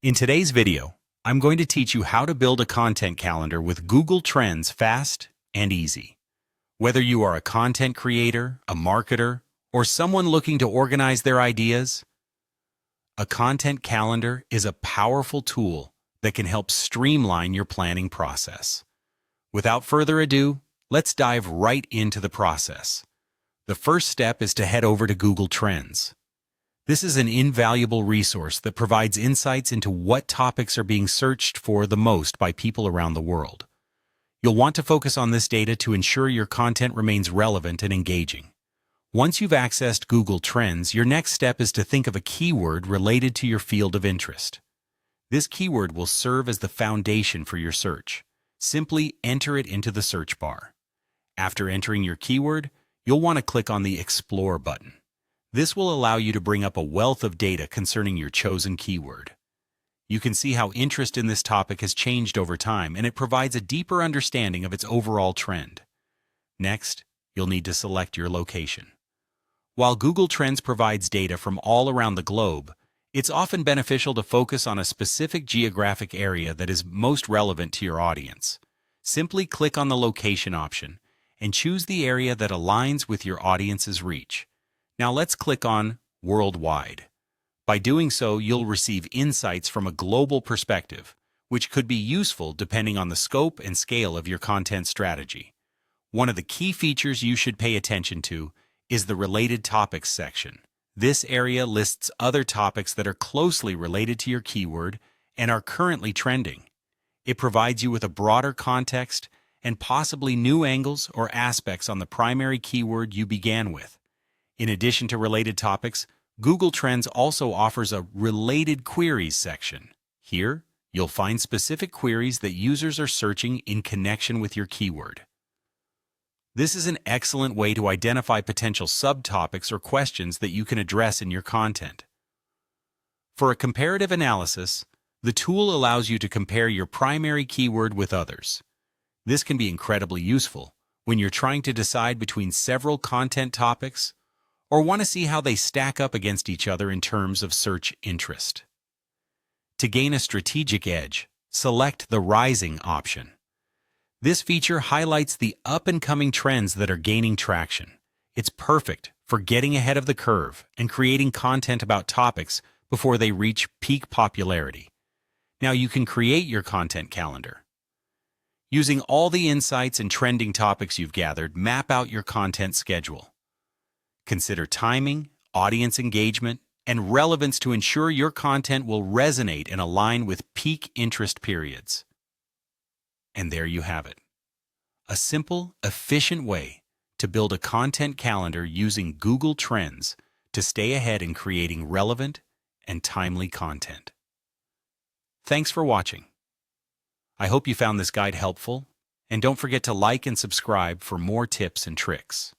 In today's video, I'm going to teach you how to build a content calendar with Google Trends fast and easy. Whether you are a content creator, a marketer, or someone looking to organize their ideas, a content calendar is a powerful tool that can help streamline your planning process. Without further ado, let's dive right into the process. The first step is to head over to Google Trends. This is an invaluable resource that provides insights into what topics are being searched for the most by people around the world. You'll want to focus on this data to ensure your content remains relevant and engaging. Once you've accessed Google Trends, your next step is to think of a keyword related to your field of interest. This keyword will serve as the foundation for your search. Simply enter it into the search bar. After entering your keyword, you'll want to click on the Explore button. This will allow you to bring up a wealth of data concerning your chosen keyword. You can see how interest in this topic has changed over time, and it provides a deeper understanding of its overall trend. Next, you'll need to select your location. While Google Trends provides data from all around the globe, it's often beneficial to focus on a specific geographic area that is most relevant to your audience. Simply click on the location option and choose the area that aligns with your audience's reach. Now let's click on Worldwide. By doing so, you'll receive insights from a global perspective, which could be useful depending on the scope and scale of your content strategy. One of the key features you should pay attention to is the Related Topics section. This area lists other topics that are closely related to your keyword and are currently trending. It provides you with a broader context and possibly new angles or aspects on the primary keyword you began with. In addition to related topics, Google Trends also offers a Related Queries section. Here, you'll find specific queries that users are searching in connection with your keyword. This is an excellent way to identify potential subtopics or questions that you can address in your content. For a comparative analysis, the tool allows you to compare your primary keyword with others. This can be incredibly useful when you're trying to decide between several content topics or want to see how they stack up against each other in terms of search interest. To gain a strategic edge, select the Rising option. This feature highlights the up-and-coming trends that are gaining traction. It's perfect for getting ahead of the curve and creating content about topics before they reach peak popularity. Now you can create your content calendar. Using all the insights and trending topics you've gathered, map out your content schedule. Consider timing, audience engagement, and relevance to ensure your content will resonate and align with peak interest periods. And there you have it. A simple, efficient way to build a content calendar using Google Trends to stay ahead in creating relevant and timely content. Thanks for watching. I hope you found this guide helpful, and don't forget to like and subscribe for more tips and tricks.